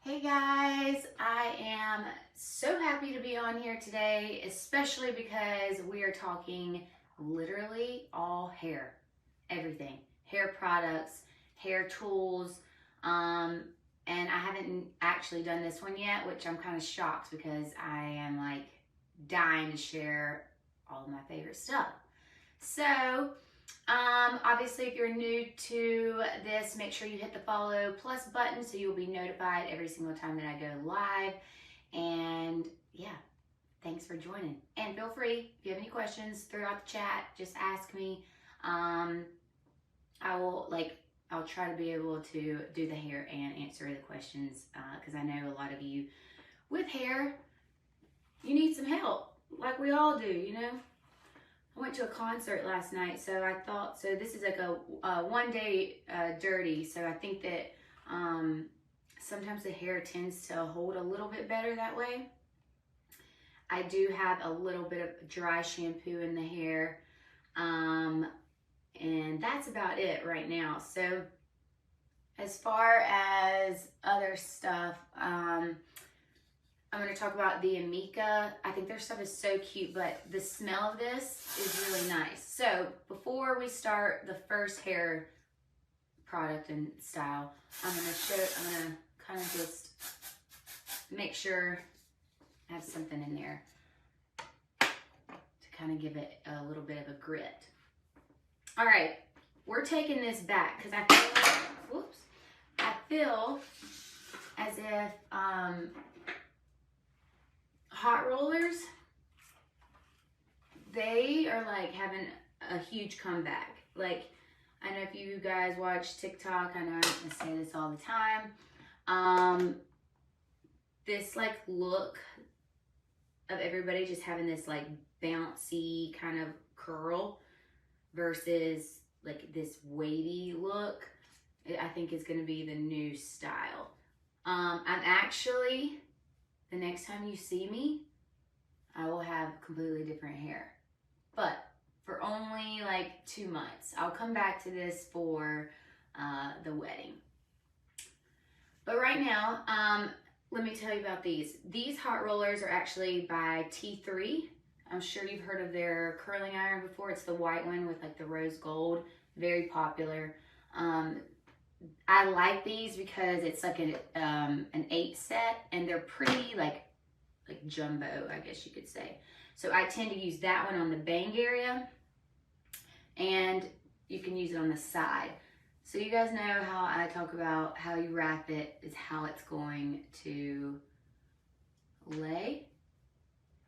Hey guys, I am so happy to be on here today, especially because we are talking literally all hair, everything, hair products, hair tools, and I haven't actually done this one yet, which I'm kind of shocked because I am like dying to share all of my favorite stuff. So, obviously, if you're new to this, make sure you hit the follow plus button so you'll be notified every single time that I go live. And yeah, thanks for joining. And feel free, if you have any questions throughout the chat, just ask me. I'll try to be able to do the hair and answer the questions because I know a lot of you with hair, you need some help, like we all do, you know. I went to a concert last night, so I thought, so this is like a one day dirty, so I think that sometimes the hair tends to hold a little bit better that way. I do have a little bit of dry shampoo in the hair, and that's about it right now. So as far as other stuff, I'm going to talk about the Amika. I think their stuff is so cute, but the smell of this is really nice. So before we start the first hair product and style, I'm going to kind of just make sure I have something in there to kind of give it a little bit of a grit. All right, we're taking this back because I feel as if, hot rollers, they are like having a huge comeback. Like, I know if you guys watch TikTok, I know I say this all the time. This like look of everybody just having this like bouncy kind of curl versus like this wavy look, I think is going to be the new style. I'm actually, the next time you see me, I will have completely different hair. But for only like 2 months. I'll come back to this for the wedding. But right now, let me tell you about these. These hot rollers are actually by T3. I'm sure you've heard of their curling iron before. It's the white one with like the rose gold. Very popular. I like these because it's like an 8 set, and they're pretty like jumbo, I guess you could say. So I tend to use that one on the bang area, and you can use it on the side. So you guys know how I talk about how you wrap it is how it's going to lay.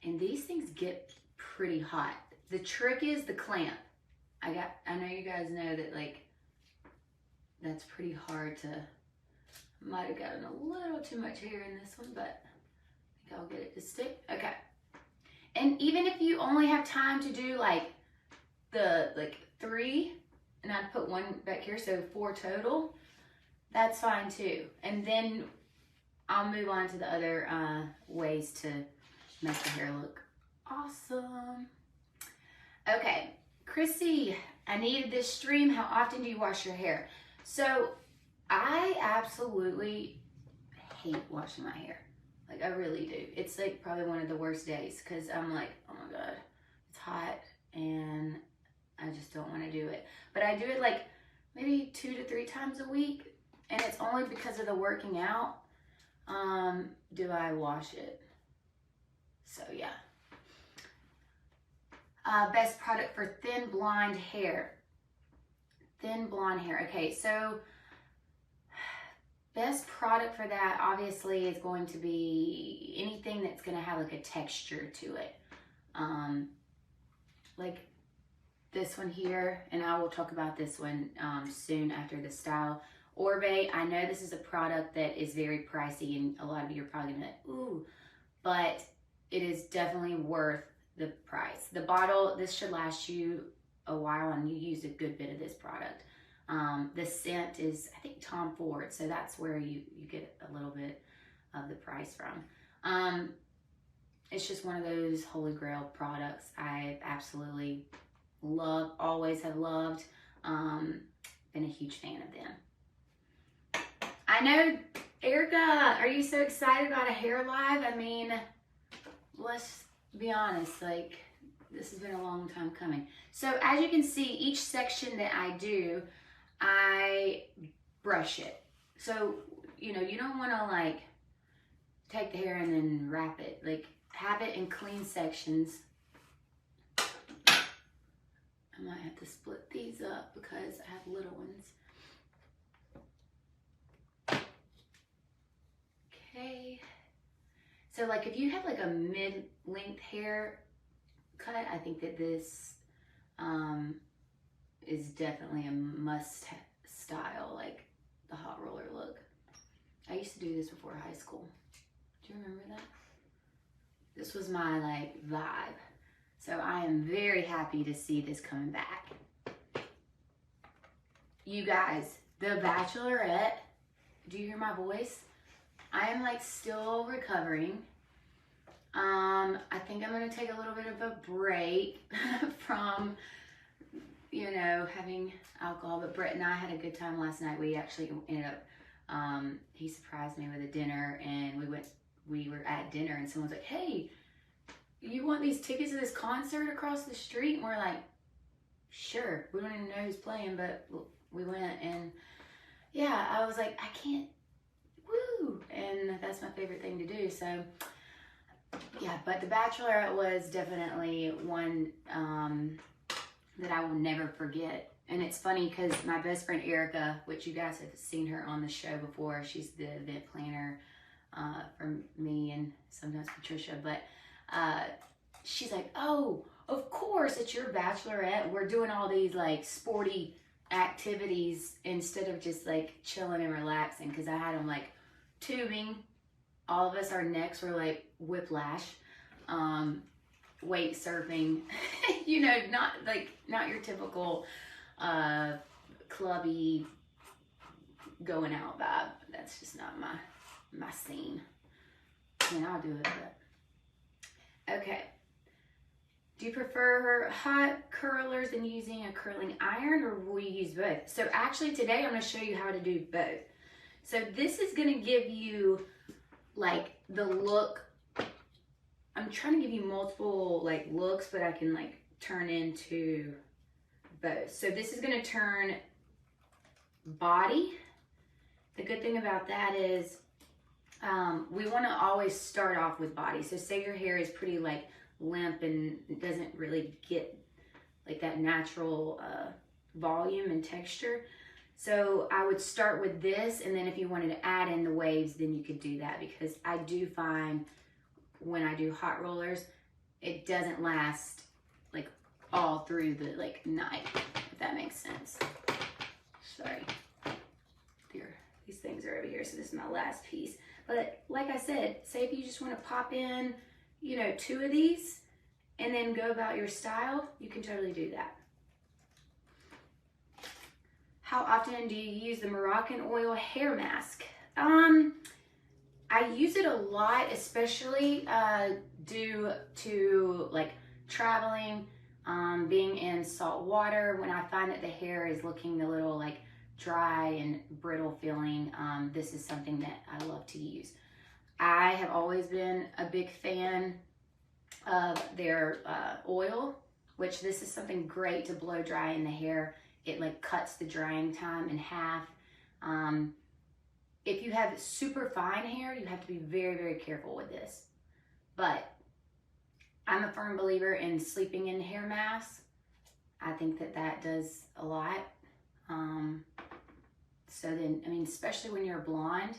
And these things get pretty hot. The trick is the clamp. I know you guys know that like that's pretty hard to, might have gotten a little too much hair in this one, but I think I'll get it to stick. Okay. And even if you only have time to do like the 3, and I put 1 back here, so 4 total, that's fine too. And then I'll move on to the other ways to make the hair look awesome. Okay, Chrissy, I needed this stream. How often do you wash your hair? So I absolutely hate washing my hair. Like, I really do. It's like probably one of the worst days because I'm like, oh my God, it's hot and I just don't want to do it. But I do it like maybe 2 to 3 times a week, and it's only because of the working out do I wash it. So yeah. Best product for thin blonde hair. Thin blonde hair. Okay, so best product for that obviously is going to be anything that's going to have like a texture to it. Like this one here, and I will talk about this one soon after the style. Orbe, I know this is a product that is very pricey, and a lot of you are probably gonna, ooh, but it is definitely worth the price. The bottle, this should last you a while, and you use a good bit of this product. The scent is, I think, Tom Ford, so that's where you get a little bit of the price from. It's just one of those holy grail products I absolutely love, always have loved. Been a huge fan of them. I know Erica, are you so excited about a hair live? I mean, let's be honest, like, this has been a long time coming. So as you can see, each section that I do, I brush it. So, you know, you don't want to like take the hair and then wrap it. Like, have it in clean sections. I might have to split these up because I have little ones. Okay. So like if you have like a mid-length hair cut, I think that this is definitely a must style, like the hot roller look. I used to do this before high school. Do you remember that? This was my like vibe. So I am very happy to see this coming back. You guys, The Bachelorette, do you hear my voice? I am like still recovering. I think I'm gonna take a little bit of a break from, you know, having alcohol, but Brett and I had a good time last night. We actually ended up, he surprised me with a dinner, and we were at dinner and someone's like, hey, you want these tickets to this concert across the street? And we're like, sure. We don't even know who's playing, but we went, and yeah, I was like, I can't, woo, and that's my favorite thing to do. So yeah, but The Bachelorette was definitely one that I will never forget. And it's funny because my best friend Erica, which you guys have seen her on the show before, she's the event planner for me and sometimes Patricia, but she's like, oh, of course it's your Bachelorette. We're doing all these like sporty activities instead of just like chilling and relaxing, because I had them like tubing. All of us, our necks were like whiplash, weight surfing, you know, not your typical clubby going out vibe. That's just not my scene. I mean, I'll do it, but okay. Do you prefer hot curlers and using a curling iron, or will you use both? So actually today I'm going to show you how to do both. So this is going to give you like the look. I'm trying to give you multiple like looks, but I can like turn into both. So this is going to turn body. The good thing about that is we want to always start off with body. So say your hair is pretty like limp and it doesn't really get like that natural volume and texture. So I would start with this, and then if you wanted to add in the waves, then you could do that, because I do find when I do hot rollers, it doesn't last like all through the like night, if that makes sense. Sorry. There, these things are over here, so this is my last piece. But like I said, say if you just want to pop in, you know, 2 of these and then go about your style, you can totally do that. How often do you use the Moroccan oil hair mask? I use it a lot, especially due to like traveling, being in salt water. When I find that the hair is looking a little like dry and brittle feeling, this is something that I love to use. I have always been a big fan of their oil, which this is something great to blow dry in the hair. It like cuts the drying time in half. If you have super fine hair, you have to be very, very careful with this. But I'm a firm believer in sleeping in hair masks. I think that that does a lot. So then, I mean, especially when you're blonde,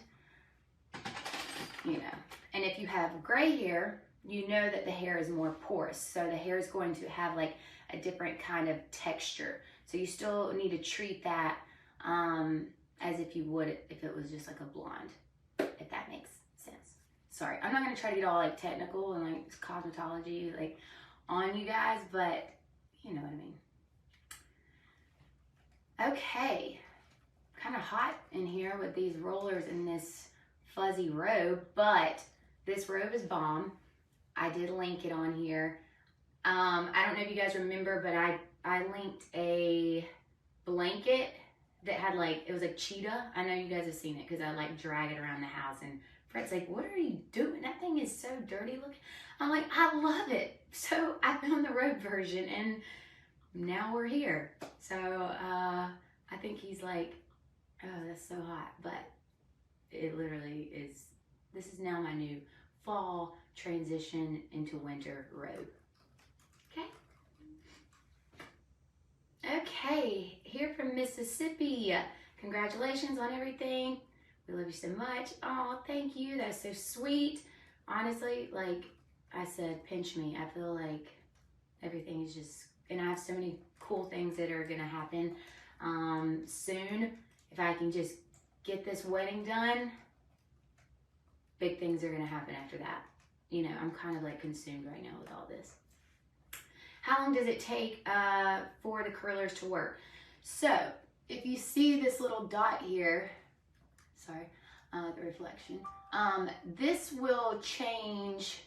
you know, and if you have gray hair, you know that the hair is more porous. So the hair is going to have like a different kind of texture. So you still need to treat that as if you would if it was just like a blonde, if that makes sense. Sorry, I'm not gonna try to get all like technical and like cosmetology like on you guys, but you know what I mean. Okay, kind of hot in here with these rollers and this fuzzy robe, but this robe is bomb. I did link it on here. I don't know if you guys remember, but I linked a blanket that had like, it was like cheetah. I know you guys have seen it because I like drag it around the house, and Fred's like, what are you doing? That thing is so dirty looking. I'm like, I love it. So I found the road version, and now we're here. So I think he's like, oh, that's so hot. But it literally is, this is now my new fall transition into winter robe. Okay. Okay, here from Mississippi. Congratulations on everything. We love you so much. Oh, thank you. That's so sweet. Honestly, like I said, pinch me. I feel like everything is just, and I have so many cool things that are going to happen soon. If I can just get this wedding done, big things are going to happen after that. You know, I'm kind of like consumed right now with all this. How long does it take for the curlers to work? So if you see this little dot here, sorry, the reflection, this will change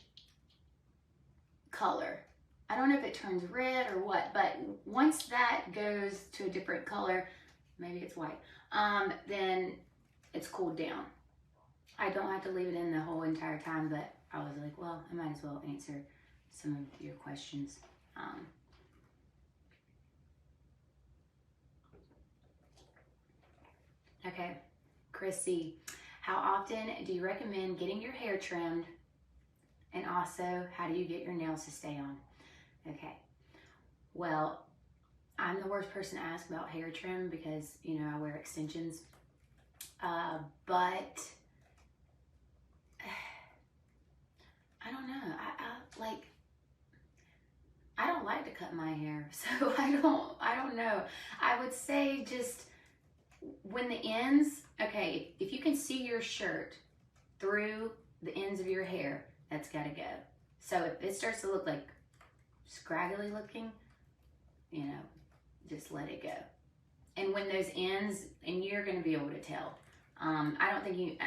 color. I don't know if it turns red or what, but once that goes to a different color, maybe it's white, then it's cooled down. I don't have to leave it in the whole entire time, but I was like, well, I might as well answer some of your questions. Okay, Chrissy, how often do you recommend getting your hair trimmed? And also, how do you get your nails to stay on? Okay, well, I'm the worst person to ask about hair trim because, you know, I wear extensions. But I don't know. I don't like to cut my hair, so I don't know. I would say just when the ends, okay, if you can see your shirt through the ends of your hair, that's got to go. So if it starts to look like scraggly looking, you know, just let it go. And when those ends, and you're going to be able to tell. I don't think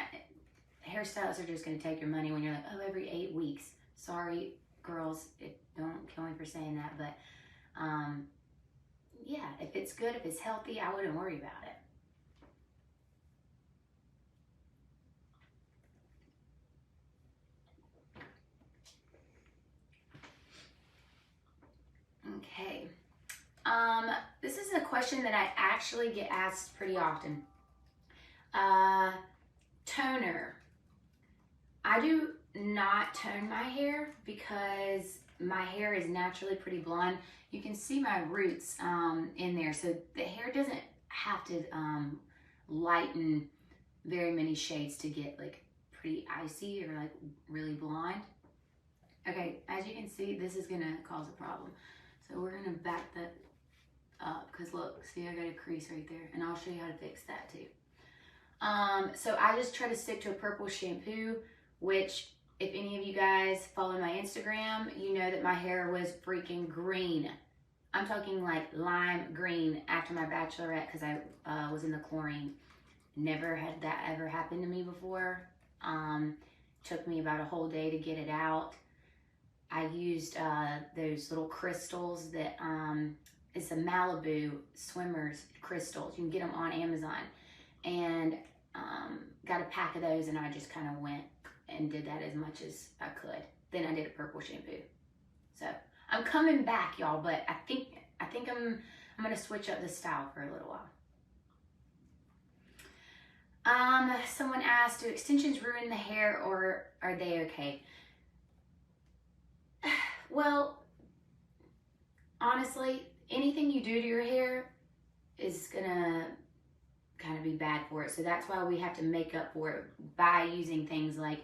hairstylists are just going to take your money when you're like, oh, every 8 weeks. Sorry, girls, don't kill me for saying that, but yeah, if it's good, if it's healthy, I wouldn't worry about it. Okay. This is a question that I actually get asked pretty often. Toner. I do not tone my hair because my hair is naturally pretty blonde. You can see my roots in there, so the hair doesn't have to lighten very many shades to get like pretty icy or like really blonde. Okay, as you can see, this is gonna cause a problem. So we're gonna back that up because look, see, I got a crease right there, and I'll show you how to fix that too. So I just try to stick to a purple shampoo, which if any of you guys follow my Instagram, you know that my hair was freaking green. I'm talking like lime green after my bachelorette because I was in the chlorine. Never had that ever happen to me before. Took me about a whole day to get it out. I used those little crystals that, it's a Malibu swimmers crystals. You can get them on Amazon. And got a pack of those, and I just kind of went and did that as much as I could. Then I did a purple shampoo. So I'm coming back, y'all, but I think I'm gonna switch up the style for a little while. Someone asked, do extensions ruin the hair or are they okay? Well, honestly, anything you do to your hair is gonna kind of be bad for it. So that's why we have to make up for it by using things like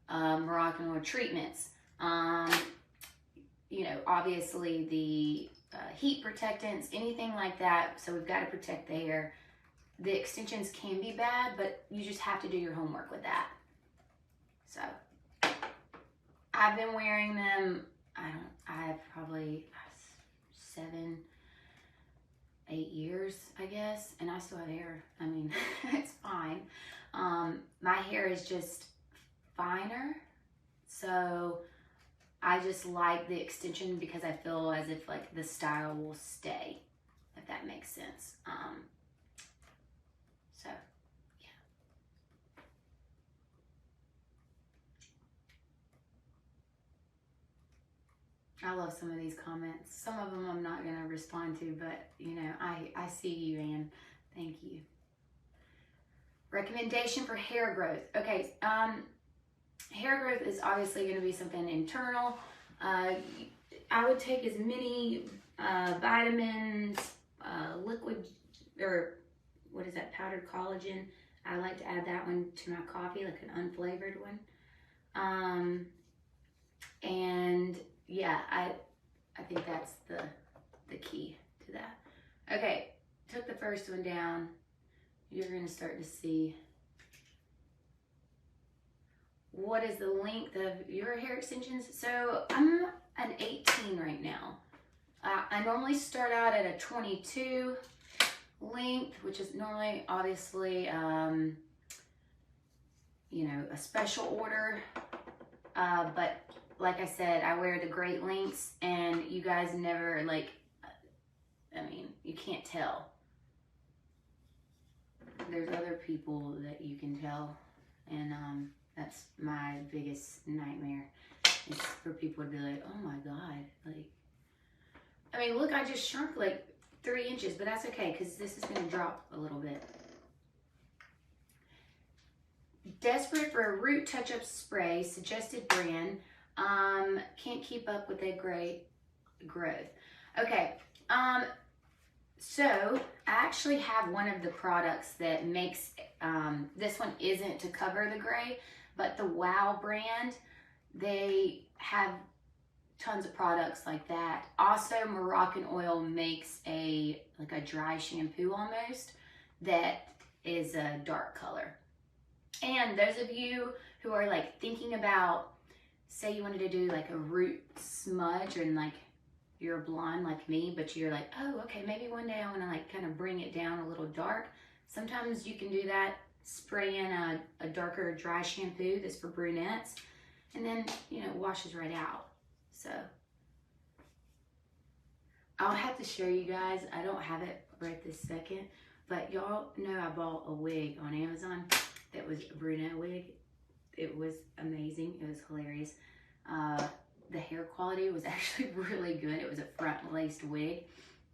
Moroccan oil treatments. You know, obviously the heat protectants, anything like that. So we've got to protect the hair. The extensions can be bad, but you just have to do your homework with that. So I've been wearing them, I've probably 7, 8 years, I guess, and I still have hair. I mean, it's fine. My hair is just finer, so I just like the extension because I feel as if like the style will stay, if that makes sense. I love some of these comments. Some of them I'm not going to respond to, but you know, I see you, Ann. Thank you. Recommendation for hair growth. Okay, hair growth is obviously going to be something internal. I would take as many vitamins, liquid, or what is that, powdered collagen. I like to add that one to my coffee, like an unflavored one. And yeah, I think that's the key to that. Okay, took the first one down. You're gonna start to see what is the length of your hair extensions. So I'm an 18 right now. I normally start out at a 22 length, which is normally obviously, you know, a special order. But like I said, I wear the great lengths, and you guys never, like, I mean, you can't tell. There's other people that you can tell, and that's my biggest nightmare, is for people to be like, oh my God, like, I mean, look, I just shrunk like 3 inches, but that's okay, because this is going to drop a little bit. Desperate for a root touch-up spray, suggested brand. Can't keep up with a great growth. Okay, so I actually have one of the products that makes, this one isn't to cover the gray, but the Wow brand, they have tons of products like that. Also, Moroccan Oil makes like a dry shampoo almost that is a dark color. And those of you who are like thinking about, say you wanted to do like a root smudge, and like you're blonde like me, but you're like, oh, okay, maybe one day I want to like kind of bring it down a little dark. Sometimes you can do that, spray in a darker dry shampoo that's for brunettes, and then, you know, it washes right out. So I'll have to show you guys. I don't have it right this second, but y'all know I bought a wig on Amazon that was a brunette wig. It was amazing. It was hilarious. The hair quality was actually really good. It was a front laced wig.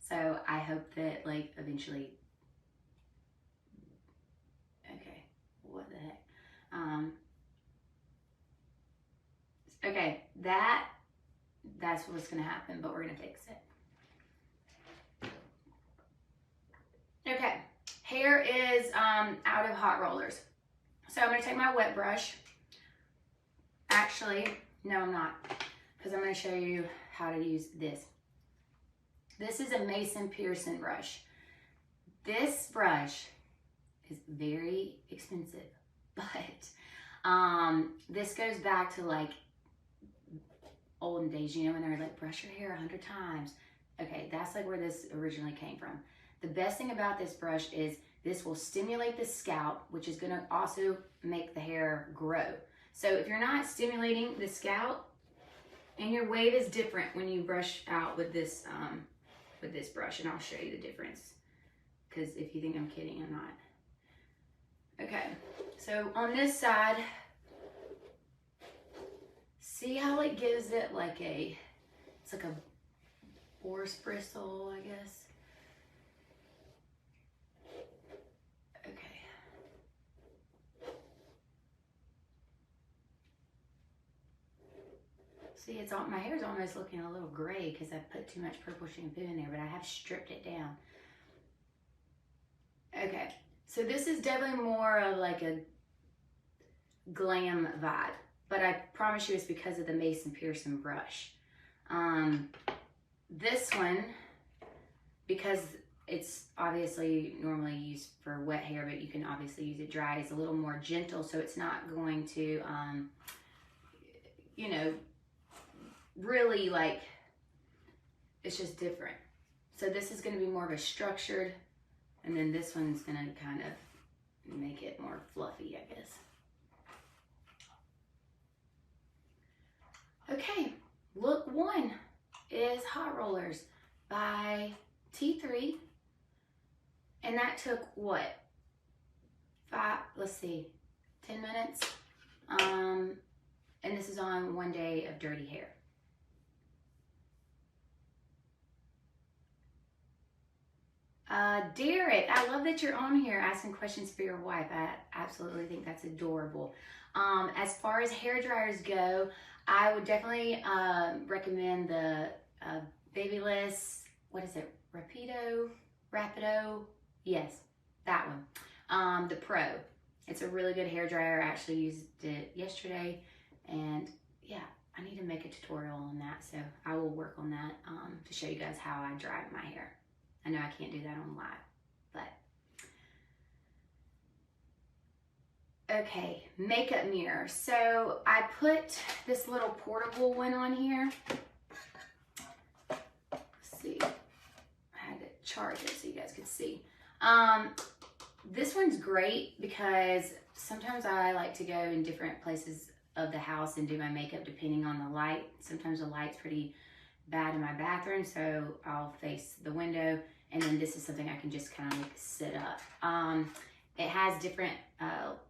So I hope that like eventually, okay, what the heck? Okay, that's what's gonna happen, but we're gonna fix it. Okay, hair is out of hot rollers. So I'm gonna take my wet brush. Actually, no, I'm not, because I'm gonna show you how to use this. This is a Mason Pearson brush. This brush is very expensive, but this goes back to like olden days, you know, when they were like, brush your hair 100 times. Okay, that's like where this originally came from. The best thing about this brush is this will stimulate the scalp, which is gonna also make the hair grow. So if you're not stimulating the scalp, and your wave is different when you brush out with this brush, and I'll show you the difference, because if you think I'm kidding, I'm not. Okay, so on this side, see how it gives it like it's like a horse bristle, I guess. Okay. See, it's all, my hair's almost looking a little gray because I put too much purple shampoo in there, but I have stripped it down. Okay, so this is definitely more of like a glam vibe, but I promise you it's because of the Mason Pearson brush. This one, because it's obviously normally used for wet hair, but you can obviously use it dry, it's a little more gentle, so it's not going to, you know, really like, it's just different. So this is going to be more of a structured, and then this one's going to kind of make it more fluffy, I guess. Okay, look one is Hot Rollers by T3, and that took what, 10 minutes, and this is on 1 day of dirty hair. Derek, I love that you're on here asking questions for your wife. I absolutely think that's adorable. As far as hair dryers go, I would definitely recommend the Babyliss, what is it, Rapido? Yes, that one. The Pro. It's a really good hair dryer. I actually used it yesterday, and yeah, I need to make a tutorial on that, so I will work on that to show you guys how I dry my hair. I know I can't do that on live, but okay, makeup mirror. So I put this little portable one on here. Let's see, I had to charge it so you guys could see. This one's great because sometimes I like to go in different places of the house and do my makeup depending on the light. Sometimes the light's pretty bad in my bathroom, so I'll face the window, and then this is something I can just kind of like sit up. It has different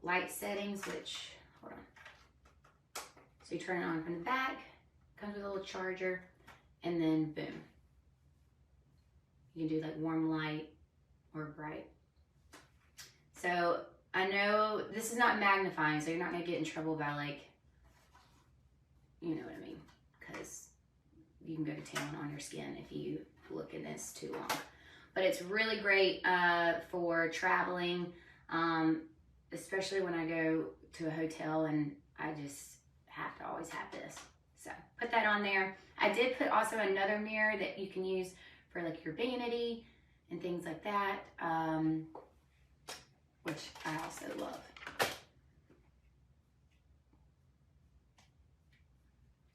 light settings, which, hold on. So you turn it on from the back, comes with a little charger, and then boom. You can do like warm light or bright. So I know this is not magnifying, so you're not gonna get in trouble by like, you know what I mean, because you can go to town on your skin if you look in this too long. But it's really great for traveling, especially when I go to a hotel and I just have to always have this. So put that on there. I did put also another mirror that you can use for like your vanity and things like that, which I also love.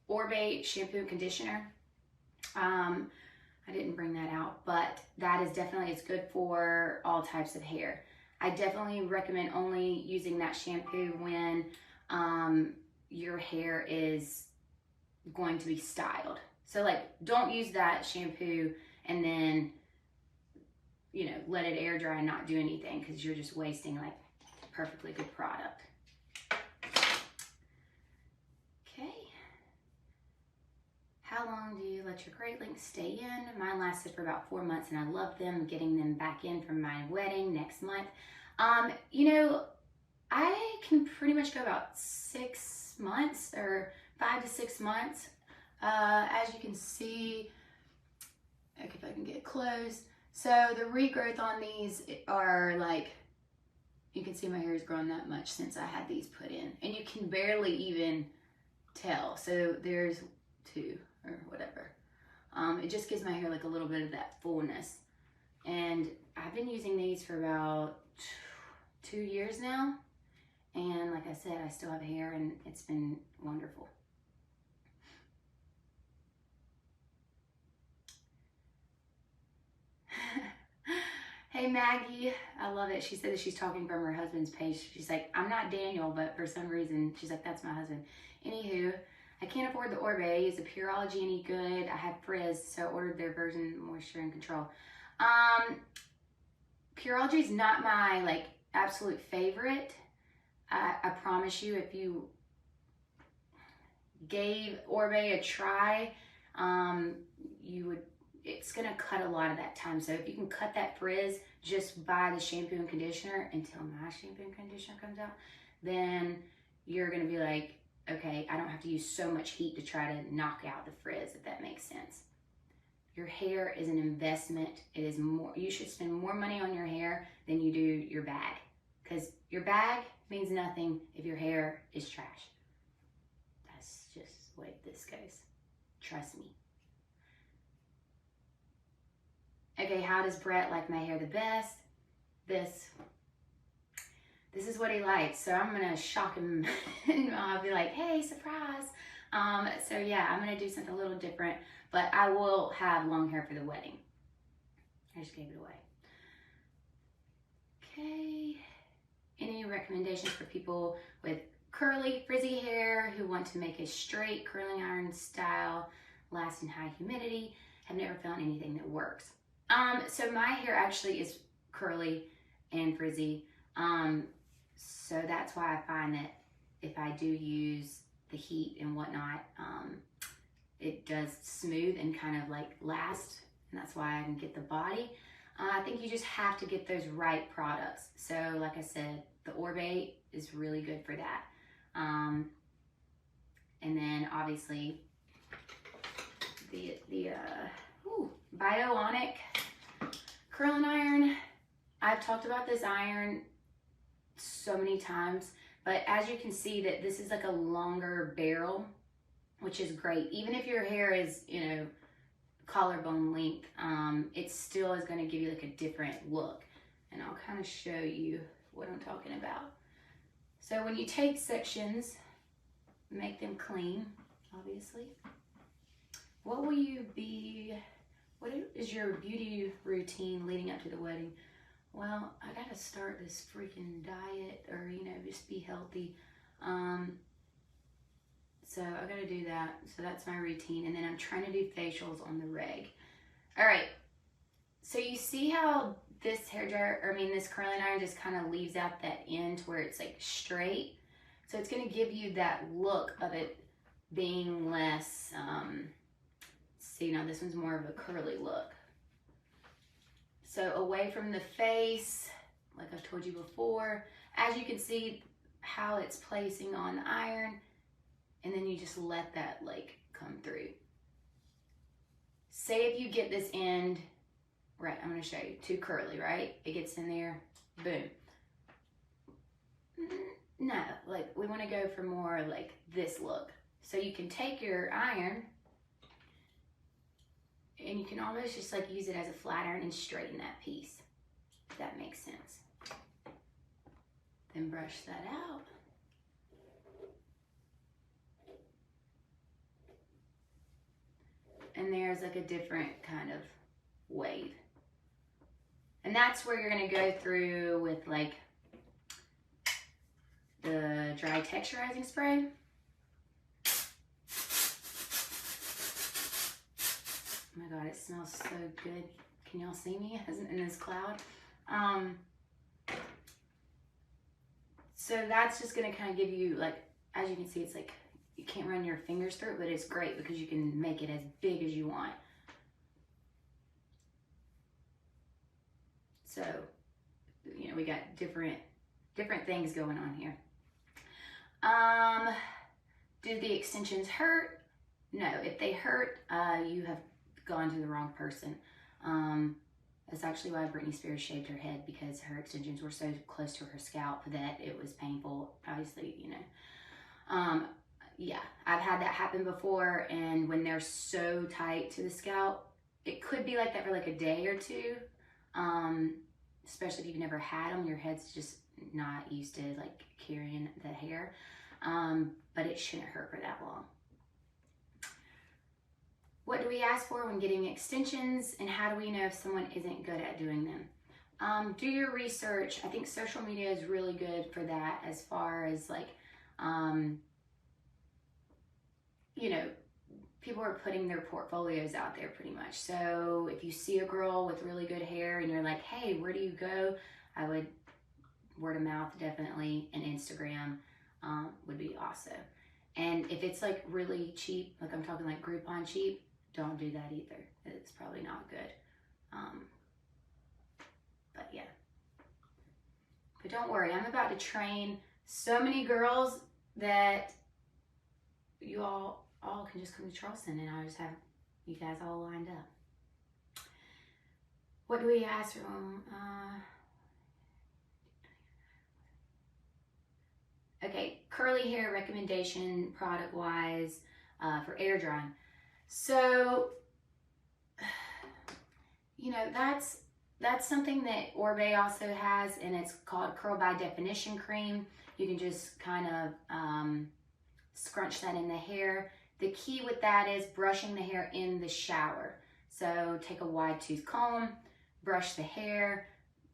Orbe shampoo and conditioner. I didn't bring that out, but that is definitely, it's good for all types of hair. I definitely recommend only using that shampoo when your hair is going to be styled. So like, don't use that shampoo and then, you know, let it air dry and not do anything, because you're just wasting like perfectly good product. Okay. How long do you let your Great Links stay in? Mine lasted for about 4 months, and I love them. Getting them back in from my wedding next month. You know, I can pretty much go about 6 months or 5 to 6 months. As you can see, okay, if I can get close. So the regrowth on these are like, you can see my hair has grown that much since I had these put in, and you can barely even tell. So there's 2 or whatever. It just gives my hair like a little bit of that fullness. And I've been using these for about 2 years now. And like I said, I still have hair, and it's been wonderful. Hey Maggie, I love it. She said that she's talking from her husband's page. She's like, I'm not Daniel, but for some reason, she's like, that's my husband. Anywho, I can't afford the Orbe. Is the Pureology any good? I had frizz, so I ordered their version Moisture and Control. Pureology is not my like absolute favorite. I promise you, if you gave Orbe a try, you would, it's gonna cut a lot of that time. So if you can cut that frizz, just buy the shampoo and conditioner until my shampoo and conditioner comes out, then you're gonna be like, okay, I don't have to use so much heat to try to knock out the frizz, if that makes sense. Your hair is an investment. It is more, you should spend more money on your hair than you do your bag, because your bag means nothing if your hair is trash. That's just the way this goes. Trust me. Okay, how does Brett like my hair the best? This is what he likes. So I'm gonna shock him and I'll be like, hey, surprise. So yeah, I'm gonna do something a little different, but I will have long hair for the wedding. I just gave it away. Okay, any recommendations for people with curly, frizzy hair who want to make a straight curling iron style, last in high humidity? Have never found anything that works. So my hair actually is curly and frizzy. So that's why I find that if I do use the heat and whatnot, it does smooth and kind of like last, and that's why I can get the body. I think you just have to get those right products. So like I said, the Orbe is really good for that. And then obviously the Bionic curling iron. I've talked about this iron so many times, but as you can see that this is like a longer barrel, which is great. Even if your hair is, you know, collarbone length, it still is going to give you like a different look. And I'll kind of show you what I'm talking about. So when you take sections, make them clean, obviously. What will you be, what is your beauty routine leading up to the wedding? Well, I gotta start this freaking diet, or, you know, just be healthy. So I gotta do that. So that's my routine. And then I'm trying to do facials on the reg. All right. So you see how this this curling iron just kind of leaves out that end where it's like straight. So it's gonna give you that look of it being less, see, now this one's more of a curly look. So away from the face, like I've told you before, as you can see how it's placing on the iron, and then you just let that like come through. Say if you get this end, right, I'm gonna show you, too curly, right? It gets in there, boom. No, like we wanna go for more like this look. So you can take your iron and you can almost just like use it as a flat iron and straighten that piece, if that makes sense. Then brush that out. And there's like a different kind of wave. And that's where you're gonna go through with like the dry texturizing spray. Oh my God, it smells so good. Can y'all see me in this cloud? So that's just gonna kind of give you, like, as you can see, it's like, you can't run your fingers through it, but it's great because you can make it as big as you want. So, you know, we got different things going on here. Do the extensions hurt? No, if they hurt, you have gone to the wrong person. That's actually why Britney Spears shaved her head, because her extensions were so close to her scalp that it was painful, obviously, you know. Yeah, I've had that happen before, and when they're so tight to the scalp, it could be like that for like a day or two, especially if you've never had them. Your head's just not used to like carrying the hair, but it shouldn't hurt for that long. What do we ask for when getting extensions, and how do we know if someone isn't good at doing them? Do your research. I think social media is really good for that, as far as like, you know, people are putting their portfolios out there pretty much. So if you see a girl with really good hair and you're like, hey, where do you go? I would, word of mouth definitely, and Instagram would be awesome. And if it's like really cheap, like I'm talking like Groupon cheap, don't do that either. It's probably not good. But yeah. But don't worry, I'm about to train so many girls that you all can just come to Charleston, and I'll just have you guys all lined up. What do we ask from? Okay, curly hair recommendation product-wise for air drying. So, you know, that's something that Orbe also has, and it's called Curl by Definition Cream. You can just kind of scrunch that in the hair. The key with that is brushing the hair in the shower. So take a wide tooth comb, brush the hair,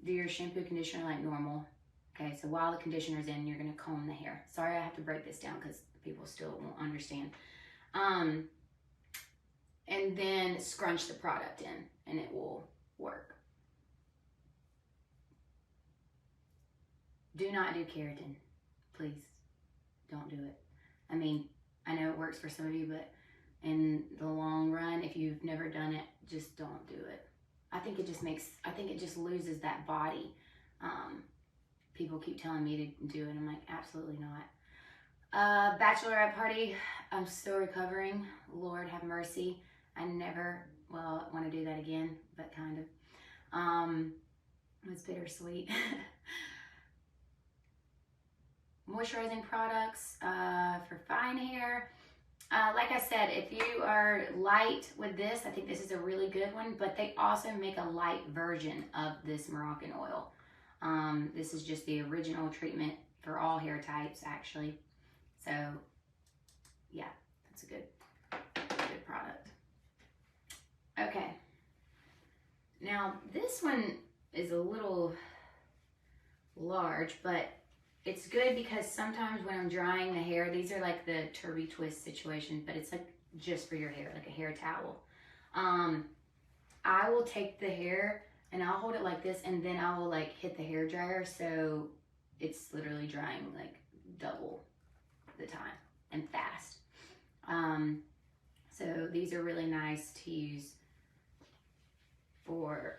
do your shampoo conditioner like normal. Okay, so while the conditioner's in, you're gonna comb the hair. Sorry, I have to break this down because people still won't understand. And then scrunch the product in, and it will work. Do not do keratin, please. Don't do it. I mean, I know it works for some of you, but in the long run, if you've never done it, just don't do it. I think it just loses that body. People keep telling me to do it. I'm like, absolutely not. Bachelorette party, I'm still recovering. Lord have mercy. I never, well, want to do that again, but kind of. It's bittersweet. Moisturizing products for fine hair. Like I said, if you are light with this, I think this is a really good one, but they also make a light version of this Moroccan oil. This is just the original treatment for all hair types, actually. So, yeah, that's a good product. Okay. Now, this one is a little large, but it's good because sometimes when I'm drying the hair, these are like the turby twist situation, but it's like just for your hair, like a hair towel. I will take the hair and I'll hold it like this, and then I will like hit the hair dryer, so it's literally drying like double the time and fast. So these are really nice to use for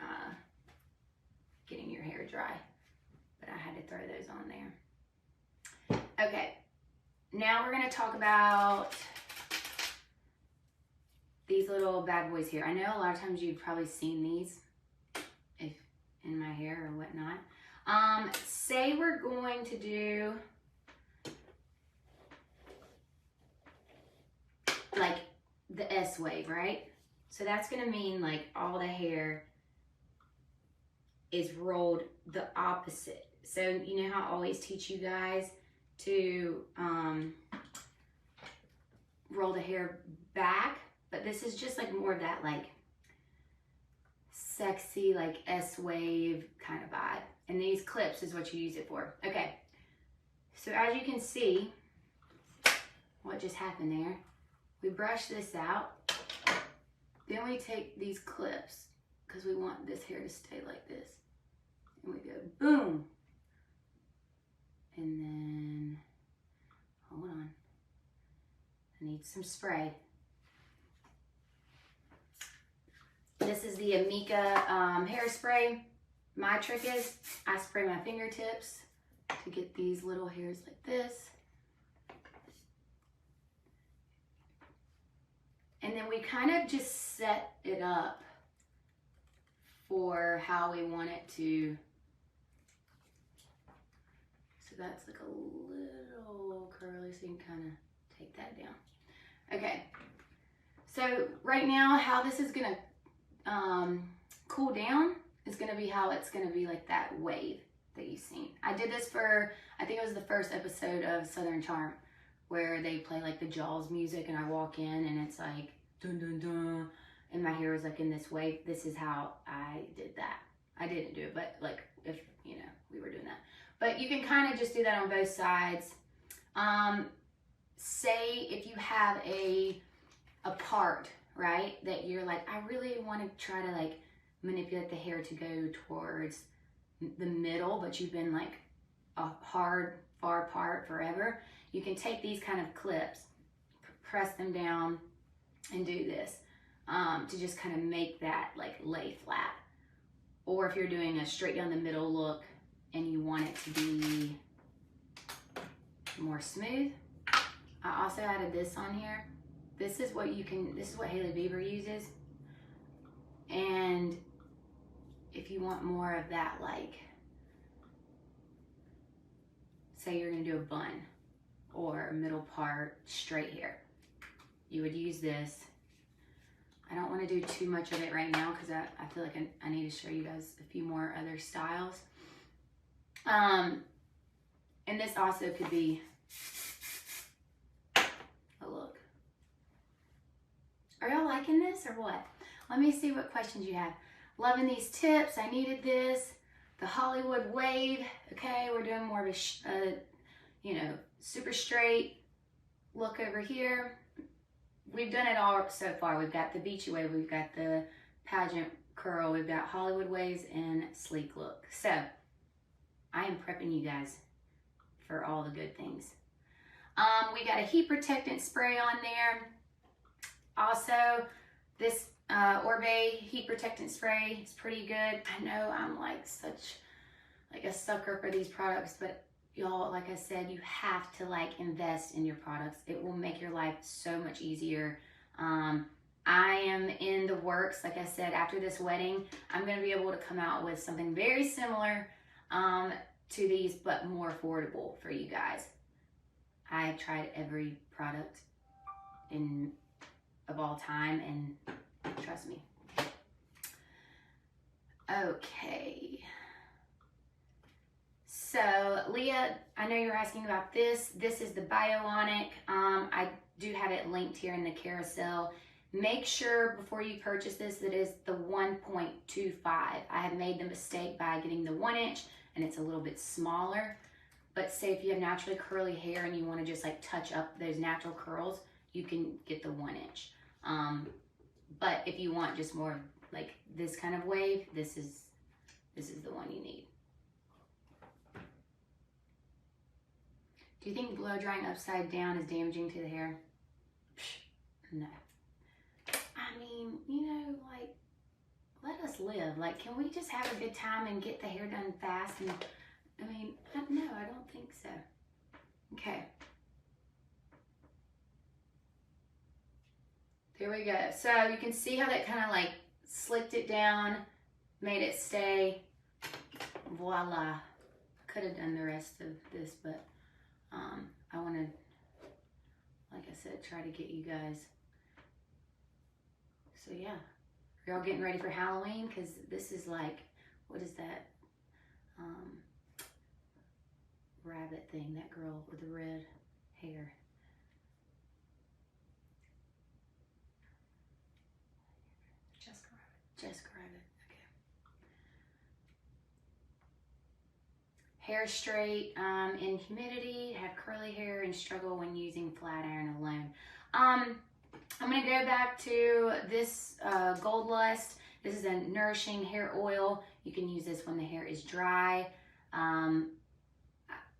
getting your hair dry, but I had to throw those on there. Okay, now we're gonna talk about these little bad boys here. I know a lot of times you've probably seen these if in my hair or whatnot. Say we're going to do like the S wave, right? So that's gonna mean like all the hair is rolled the opposite. So you know how I always teach you guys to roll the hair back, but this is just like more of that like sexy like S-wave kind of vibe. And these clips is what you use it for. Okay, so as you can see, what just happened there, we brush this out, then we take these clips because we want this hair to stay like this, and we go boom. And then, hold on, I need some spray. This is the Amika hairspray. My trick is I spray my fingertips to get these little hairs like this. And then we kind of just set it up for how we want it to. So that's like a little curly, so you can kind of take that down. Okay, so right now how this is gonna cool down is gonna be how it's gonna be like that wave that you've seen. I did this for, I think it was the first episode of Southern Charm, where they play like the Jaws music and I walk in and it's like dun dun dun, and my hair is like in this wave. This is how I did that. I didn't do it, but like if, you know, we were doing that. But you can kind of just do that on both sides. Say if you have a part, right, that you're like, I really want to try to like manipulate the hair to go towards the middle, but you've been like a hard, far apart forever. You can take these kind of clips, press them down, and do this to just kind of make that like lay flat. Or if you're doing a straight down the middle look and you want it to be more smooth. I also added this on here. This is what you can, this is what Hailey Bieber uses. And if you want more of that, like, say you're gonna do a bun or a middle part straight hair, you would use this. I don't want to do too much of it right now because I feel like I need to show you guys a few more other styles. And this also could be a look. Are y'all liking this or what? Let me see what questions you have. Loving these tips. I needed this. The Hollywood wave. Okay, we're doing more of a, you know, super straight look over here. We've done it all so far. We've got the beachy wave, we've got the pageant curl, we've got Hollywood waves and sleek look. So I am prepping you guys for all the good things. We got a heat protectant spray on there. Also, this Orbe heat protectant spray is pretty good. I know I'm like such like a sucker for these products, but y'all, like I said, you have to like invest in your products. It will make your life so much easier. I am in the works, like I said, after this wedding, I'm going to be able to come out with something very similar to these, but more affordable for you guys. I've tried every product of all time, and trust me. Okay. So, Leah, I know you're asking about this. This is the Bionic. I do have it linked here in the carousel. Make sure before you purchase this that it is the 1.25. I have made the mistake by getting the 1 inch, and it's a little bit smaller. But say if you have naturally curly hair and you want to just like touch up those natural curls, you can get the 1 inch. But if you want just more like this kind of wave, this is the one you need. Do you think blow drying upside down is damaging to the hair? No. I mean, you know, like, let us live. Like, can we just have a good time and get the hair done fast? And I mean, no, I don't think so. Okay. There we go. So you can see how that kind of like slicked it down, made it stay. Voila. Could have done the rest of this, but I want to, like I said, try to get you guys. So yeah, are y'all getting ready for Halloween? Because this is like, what is that rabbit thing, that girl with the red hair? Jessica Rabbit. Jessica Rabbit, okay. Hair straight in humidity, have curly hair, and struggle when using flat iron alone. I'm going to go back to this Gold Lust. This is a nourishing hair oil. You can use this when the hair is dry.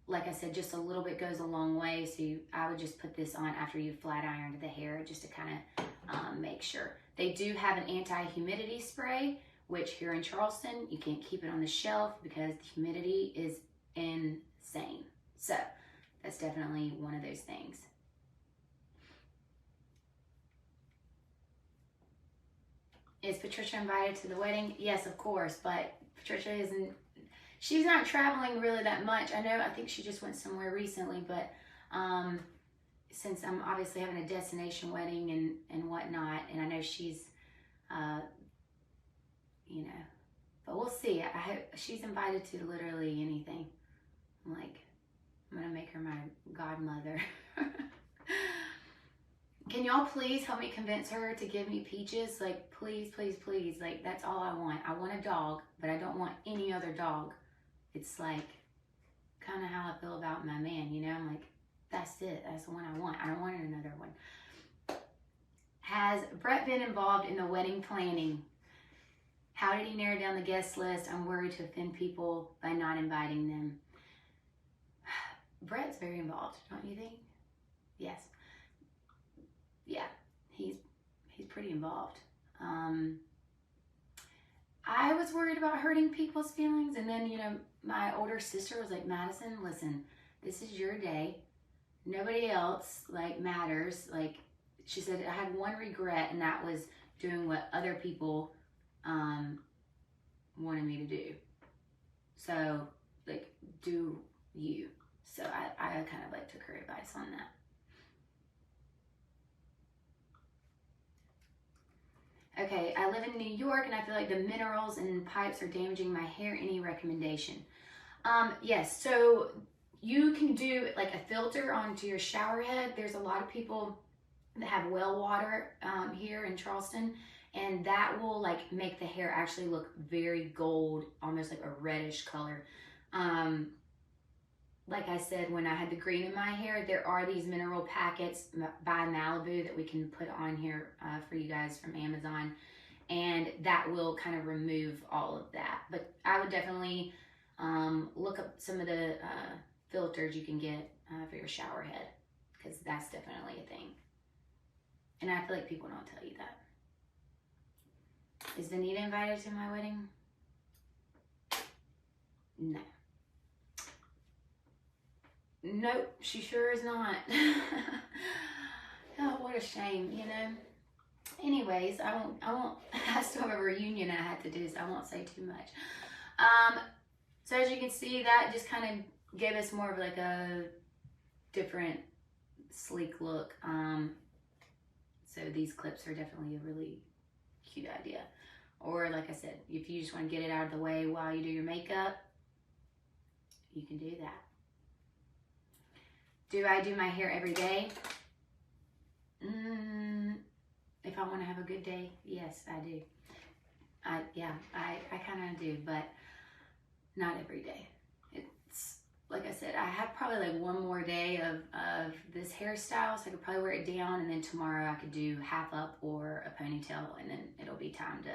Like I said, just a little bit goes a long way. So I would just put this on after you flat ironed the hair, just to kind of make sure. They do have an anti-humidity spray, which here in Charleston, you can't keep it on the shelf because the humidity is insane. So that's definitely one of those things. Is Patricia invited to the wedding? Yes, of course, but Patricia isn't, she's not traveling really that much. I think she just went somewhere recently, but since I'm obviously having a destination wedding and whatnot, and I know she's, you know, but we'll see. I hope she's invited to literally anything. I'm gonna make her my godmother. Can y'all please help me convince her to give me Peaches? Like, please, please, please. Like, that's all I want. I want a dog, but I don't want any other dog. It's like kind of how I feel about my man, you know? I'm like, that's it. That's the one I want. I don't want another one. Has Brett been involved in the wedding planning? How did he narrow down the guest list? I'm worried to offend people by not inviting them. Brett's very involved, don't you think? Yes. Yeah, he's pretty involved. I was worried about hurting people's feelings, and then, you know, my older sister was like, Madison, listen, this is your day. Nobody else, like, matters. Like, she said, I had one regret, and that was doing what other people wanted me to do. So, like, do you. So I kind of, like, took her advice on that. Okay, I live in New York and I feel like the minerals in pipes are damaging my hair. Any recommendation? Yes, so you can do like a filter onto your shower head. There's a lot of people that have well water here in Charleston, and that will like make the hair actually look very gold, almost like a reddish color. Like I said, when I had the green in my hair, there are these mineral packets by Malibu that we can put on here for you guys from Amazon. And that will kind of remove all of that. But I would definitely look up some of the filters you can get for your shower head, because that's definitely a thing. And I feel like people don't tell you that. Is Danita invited to my wedding? No. Nope, she sure is not. Oh, what a shame, you know. Anyways, I won't, I still have a reunion I had to do, so I won't say too much. So as you can see, that just kind of gave us more of like a different sleek look. So these clips are definitely a really cute idea. Or like I said, if you just want to get it out of the way while you do your makeup, you can do that. Do I do my hair every day? If I want to have a good day, yes, I do. I kind of do, but not every day. It's, like I said, I have probably like one more day of this hairstyle, so I could probably wear it down, and then tomorrow I could do half up or a ponytail, and then it'll be time to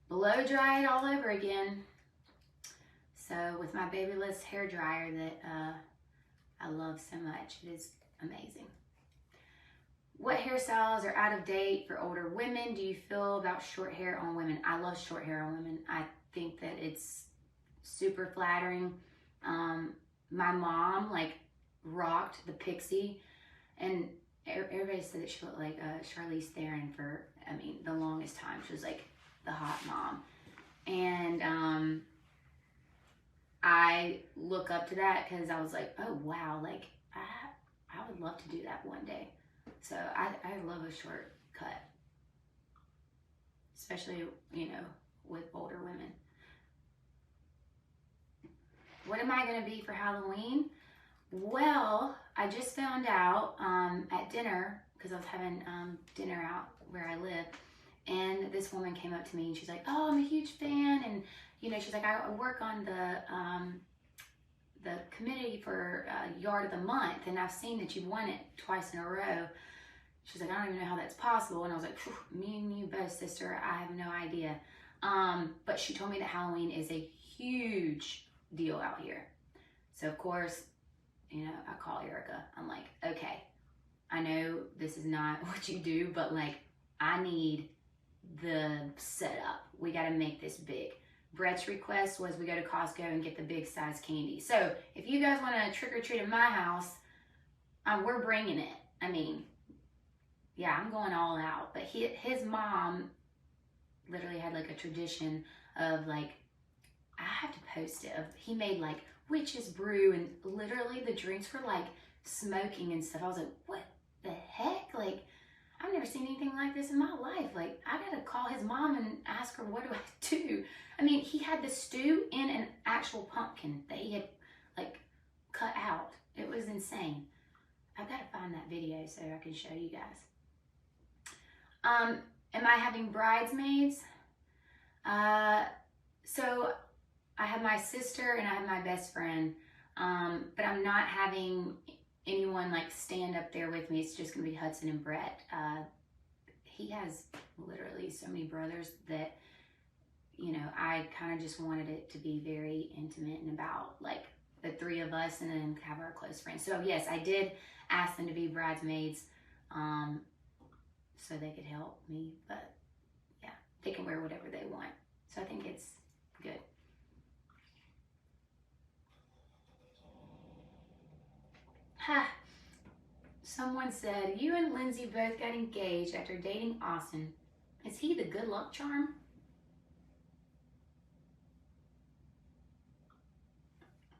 blow dry it all over again. So with my Babyliss hair dryer that I love so much, it is amazing. What hairstyles are out of date for older women? Do you feel about short hair on women? I love short hair on women. I think that it's super flattering. My mom like rocked the pixie, and everybody said that she looked like Charlize Theron for, I mean, the longest time. She was like the hot mom. And I look up to that because I was like, oh wow, like I would love to do that one day. So I love a short cut, especially, you know, with older women. What am I going to be for Halloween? Well, I just found out at dinner, because I was having dinner out where I live, and this woman came up to me and she's like, oh, I'm a huge fan, and you know, she's like, I work on the committee for Yard of the Month, and I've seen that you've won it twice in a row. She's like, I don't even know how that's possible. And I was like, me and you both, sister, I have no idea. But she told me that Halloween is a huge deal out here. So of course, you know, I call Erica. I'm like, okay, I know this is not what you do, but like, I need the setup. We got to make this big. Brett's request was we go to Costco and get the big size candy. So if you guys want to trick or treat at my house, we're bringing it. I mean, yeah, I'm going all out. But his mom literally had like a tradition of like, I have to post it, of he made like witch's brew, and literally the drinks were like smoking and stuff. I was like, what the heck? Like, I've never seen anything like this in my life. Like, I gotta call his mom and ask her, what do I do? I mean, he had the stew in an actual pumpkin that he had like cut out. It was insane. I've got to find that video so I can show you guys. Am I having bridesmaids? So I have my sister and I have my best friend, but I'm not having anyone like stand up there with me. It's just gonna be Hudson and Brett. He has literally so many brothers that, you know, I kind of just wanted it to be very intimate and about like the three of us, and then have our close friends. So yes, I did ask them to be bridesmaids, so they could help me, but yeah, they can wear whatever they want. So I think it's good. Ha! Someone said, you and Lindsay both got engaged after dating Austin. Is he the good luck charm?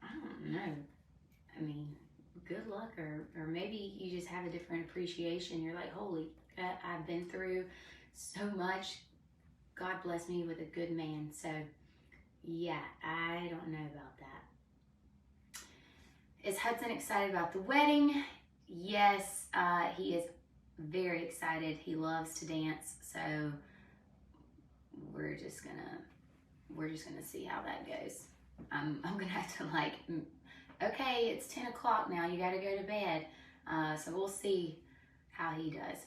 I don't know. I mean, good luck, or maybe you just have a different appreciation. You're like, holy, I've been through so much. God bless me with a good man. So yeah, I don't know about that. Is Hudson excited about the wedding? Yes, he is very excited. He loves to dance, so we're just gonna see how that goes. I'm gonna have to like, okay, it's 10 o'clock now, you gotta go to bed. So we'll see how he does.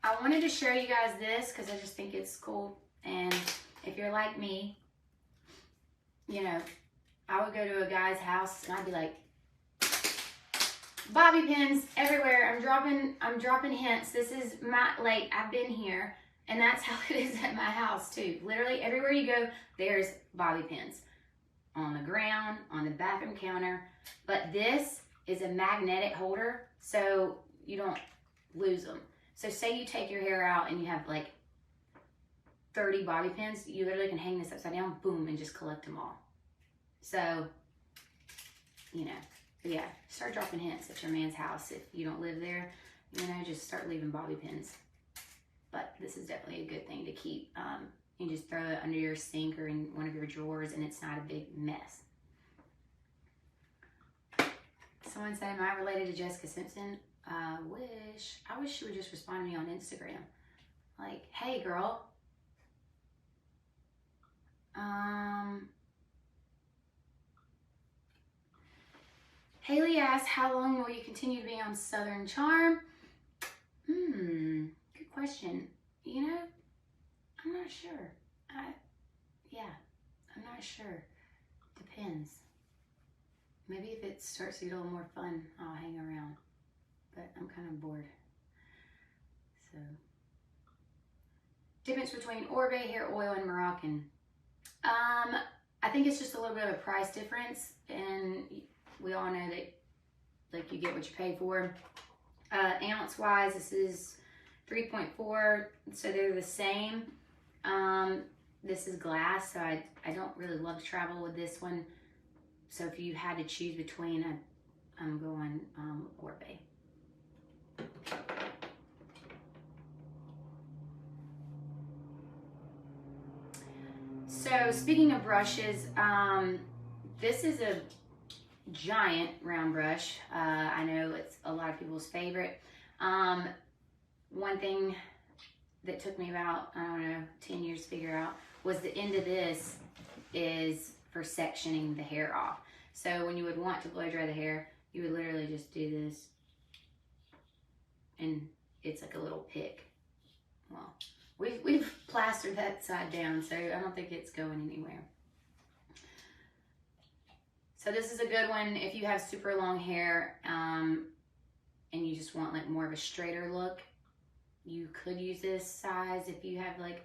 I wanted to show you guys this because I just think it's cool. And if you're like me, you know, I would go to a guy's house and I'd be like, bobby pins everywhere. I'm dropping hints. This is my, like, I've been here. And that's how it is at my house too. Literally everywhere you go, there's bobby pins. On the ground, on the bathroom counter. But this is a magnetic holder, so you don't lose them. So say you take your hair out and you have like 30 bobby pins, you literally can hang this upside down, boom, and just collect them all. So, you know, but yeah, start dropping hints at your man's house. If you don't live there, you know, just start leaving bobby pins. But this is definitely a good thing to keep. You just throw it under your sink or in one of your drawers and it's not a big mess. Someone said, am I related to Jessica Simpson? I wish she would just respond to me on Instagram. Like, hey girl. Haley asks, how long will you continue to be on Southern Charm? Good question. You know, I'm not sure. I'm not sure. Depends. Maybe if it starts to get a little more fun, I'll hang around. But I'm kind of bored. So, difference between Orbe hair oil and Moroccan. I think it's just a little bit of a price difference, and we all know that like you get what you pay for. Ounce wise, this is 3.4, so they're the same. This is glass, so I don't really love to travel with this one. So if you had to choose between, I'm going Orbe. So speaking of brushes, this is a giant round brush. I know it's a lot of people's favorite. One thing that took me about, I don't know, 10 years to figure out was the end of this is for sectioning the hair off. So when you would want to blow dry the hair, you would literally just do this and it's like a little pick. Well, we've plastered that side down, so I don't think it's going anywhere. So this is a good one if you have super long hair and you just want like more of a straighter look. You could use this size if you have like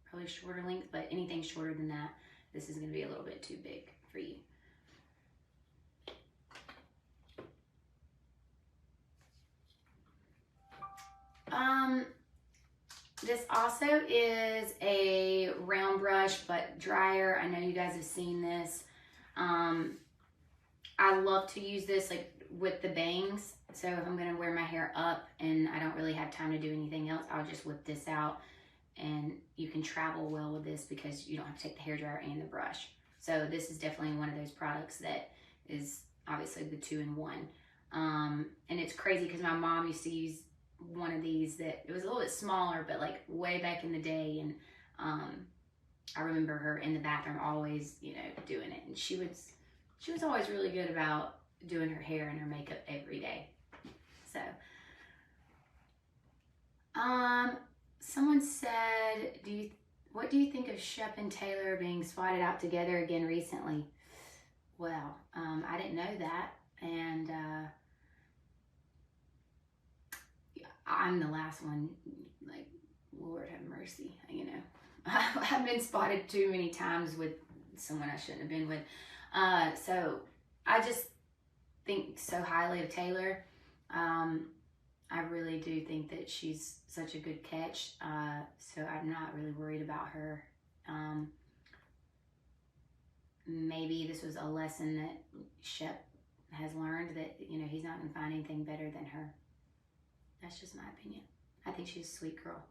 probably shorter length, but anything shorter than that, this is going to be a little bit too big for you. This also is a round brush, but drier. I know you guys have seen this. I love to use this like with the bangs. So if I'm going to wear my hair up and I don't really have time to do anything else, I'll just whip this out, and you can travel well with this because you don't have to take the hairdryer and the brush. So this is definitely one of those products that is obviously the 2-in-1. And it's crazy because my mom used to use one of these that it was a little bit smaller, but like way back in the day. And I remember her in the bathroom always, you know, doing it. And she was always really good about doing her hair and her makeup every day. So, someone said, what do you think of Shep and Taylor being spotted out together again recently? Well, I didn't know that, and I'm the last one. Like, Lord have mercy, you know. I've been spotted too many times with someone I shouldn't have been with. So I just think so highly of Taylor. I really do think that she's such a good catch. So I'm not really worried about her. Maybe this was a lesson that Shep has learned, that, you know, he's not going to find anything better than her. That's just my opinion. I think she's a sweet girl.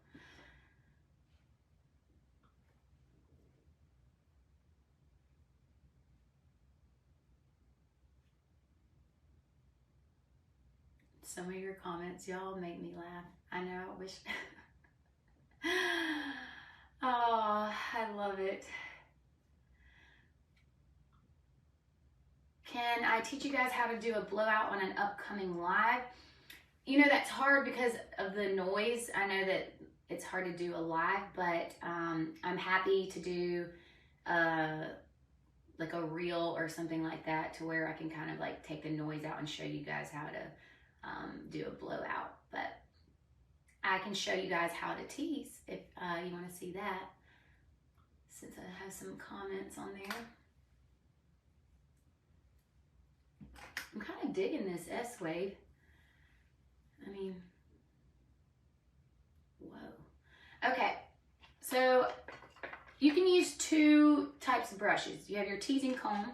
Some of your comments, y'all, make me laugh. I know, I wish. Oh, I love it. Can I teach you guys how to do a blowout on an upcoming live? You know, that's hard because of the noise. I know that it's hard to do a live, but I'm happy to do like a reel or something like that, to where I can kind of like take the noise out and show you guys how to do a blowout. But I can show you guys how to tease if you want to see that, since I have some comments on there. I'm kind of digging this S-Wave. I mean, whoa. Okay, so you can use two types of brushes. You have your teasing comb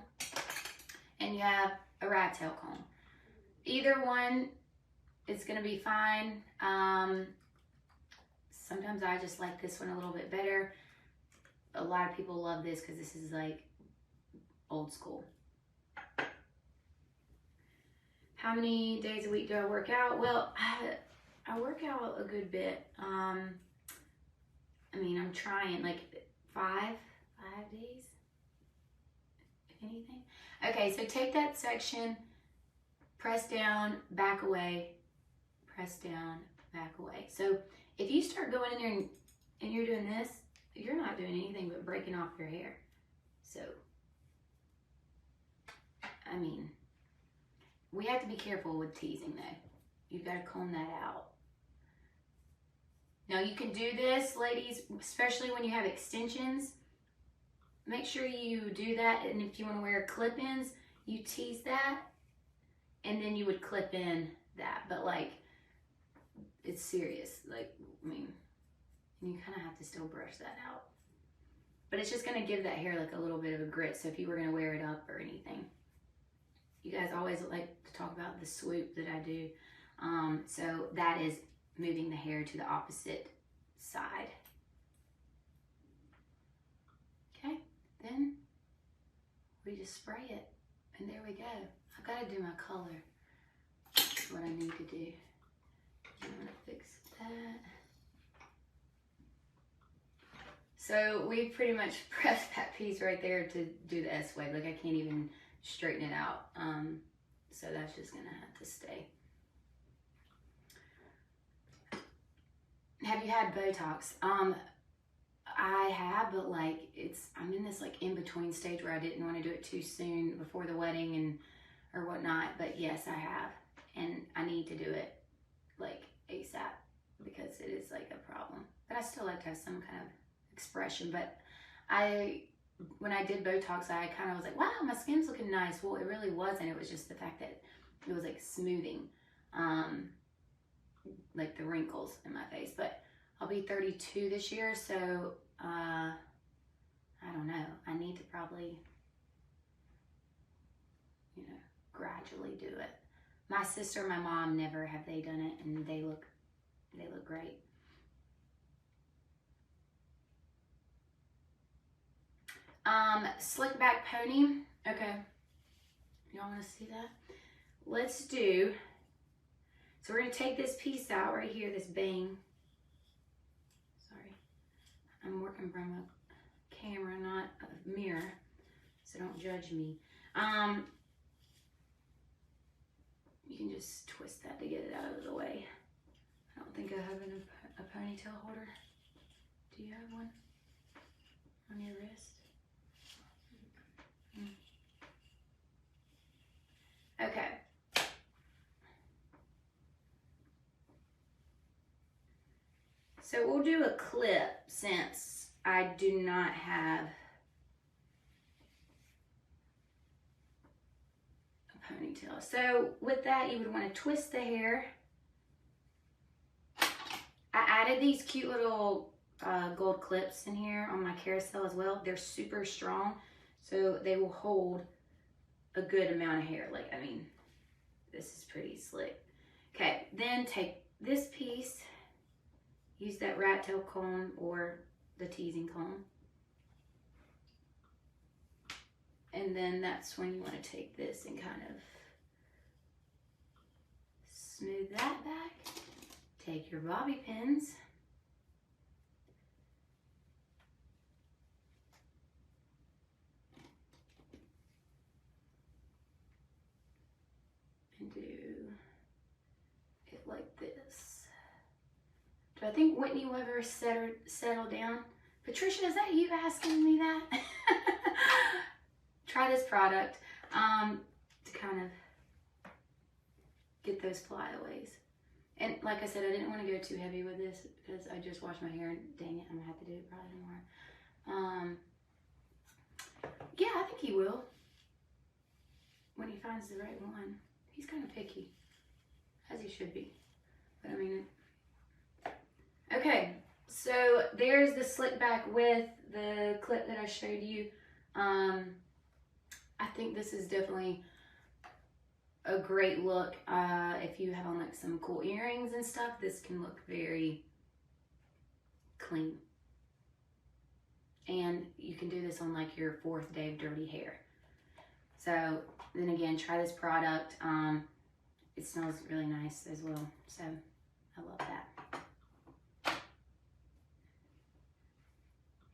and you have a rat tail comb. Either one is gonna be fine. Sometimes I just like this one a little bit better. A lot of people love this because this is like old school. How many days a week do I work out? Well, I work out a good bit. I mean, I'm trying like five days, if anything. Okay, so take that section, press down, back away, press down, back away. So if you start going in there and you're doing this, you're not doing anything but breaking off your hair. So, I mean, we have to be careful with teasing though. You've got to comb that out. Now you can do this, ladies, especially when you have extensions. Make sure you do that, and if you want to wear clip-ins, you tease that, and then you would clip in that. But like, it's serious. Like, I mean, you kind of have to still brush that out. But it's just going to give that hair like a little bit of a grit, so if you were going to wear it up or anything. You guys always like to talk about the swoop that I do. So that is moving the hair to the opposite side. Okay, then we just spray it, and there we go. I've got to do my color. That's what I need to do. I'm gonna fix that. So we pretty much pressed that piece right there to do the S-Wave. Like, I can't even straighten it out. So that's just gonna have to stay. Have you had Botox? I have, but like I'm in this like in between stage where I didn't want to do it too soon before the wedding and or whatnot. But yes, I have, and I need to do it like ASAP because it is like a problem. But I still like to have some kind of expression. But when I did Botox, I kind of was like, wow, my skin's looking nice. Well, it really wasn't. It was just the fact that it was like smoothing, like the wrinkles in my face. But I'll be 32 this year, so I don't know. I need to probably, gradually do it. My sister and my mom never have they done it, and they look great. Slick back pony. Okay. Y'all want to see that? Let's do, so we're going to take this piece out right here, this bang. Sorry. I'm working from a camera, not a mirror, so don't judge me. You can just twist that to get it out of the way. I don't think I have a ponytail holder. Do you have one on your wrist? Okay. So we'll do a clip since I do not have a ponytail. So with that, you would want to twist the hair. I added these cute little gold clips in here on my carousel as well. They're super strong, so they will hold a good amount of hair. Like, I mean, this is pretty slick. Okay, then take this piece, use that rat tail comb or the teasing comb. And then that's when you want to take this and kind of smooth that back. Take your bobby pins. And do it like this. Do I think Whitney will ever settle down? Patricia, is that you asking me that? Try this product to kind of get those flyaways. And like I said, I didn't want to go too heavy with this because I just washed my hair and dang it, I'm gonna have to do it probably tomorrow. Yeah, I think he will. When he finds the right one. He's kind of picky, as he should be. But I mean, okay, so there's the slick back with the clip that I showed you. I think this is definitely a great look. If you have on like some cool earrings and stuff, this can look very clean. And you can do this on like your 4th day of dirty hair. So then again, try this product. It smells really nice as well. So I love that.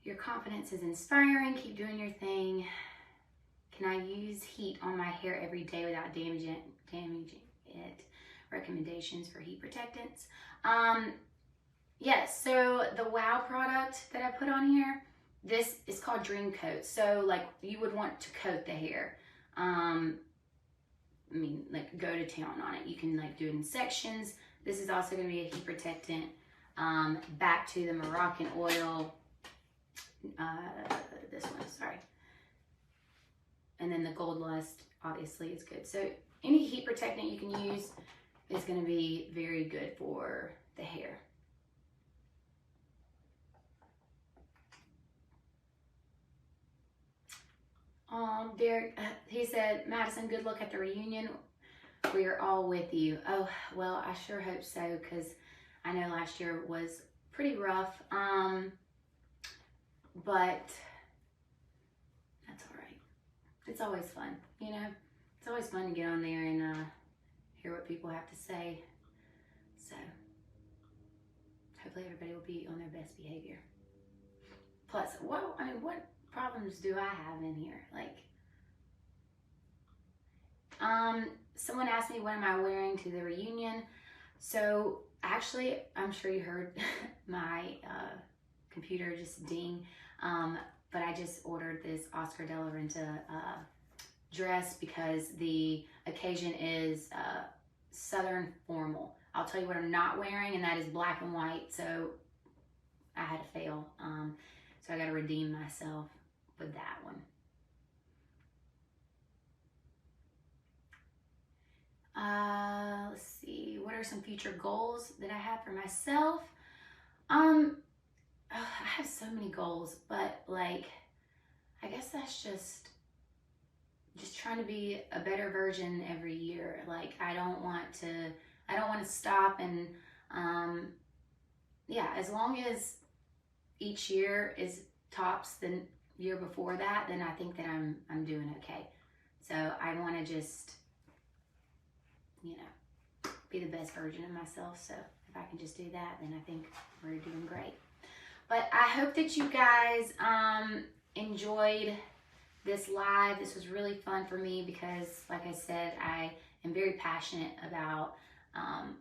Your confidence is inspiring. Keep doing your thing. Can I use heat on my hair every day without damaging it? Recommendations for heat protectants. Yes, so the WOW product that I put on here, this is called Dream Coat. So like you would want to coat the hair. I mean, like go to town on it. You can like do it in sections. This is also going to be a heat protectant. Back to the Moroccan oil. This one, sorry. And then the Gold Lust, obviously, is good. So any heat protectant you can use is going to be very good for the hair. Derek, he said, Madison, good luck at the reunion. We are all with you. Oh, well, I sure hope so, because I know last year was pretty rough. But that's all right. It's always fun, you know? It's always fun to get on there and hear what people have to say. So hopefully everybody will be on their best behavior. Plus, what problems do I have in here? Like, someone asked me, what am I wearing to the reunion? So actually, I'm sure you heard my computer just ding. But I just ordered this Oscar de la Renta dress because the occasion is Southern formal. I'll tell you what I'm not wearing, and that is black and white. So I had to fail. So I got to redeem myself with that one. Let's see. What are some future goals that I have for myself? I have so many goals, but like, I guess that's just trying to be a better version every year. Like, I don't want to stop. And yeah, as long as each year is tops the year before that, then I think that I'm doing okay. So I want to just, you know, be the best version of myself. So if I can just do that, then I think we're doing great. But I hope that you guys enjoyed this live. This was really fun for me because, like I said, I am very passionate about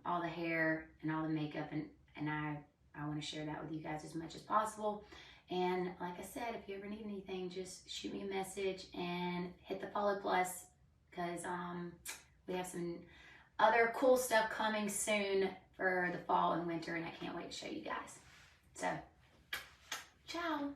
all the hair and all the makeup, and I want to share that with you guys as much as possible. And like I said, if you ever need anything, just shoot me a message and hit the follow plus, because we have some other cool stuff coming soon for the fall and winter, and I can't wait to show you guys. So, ciao.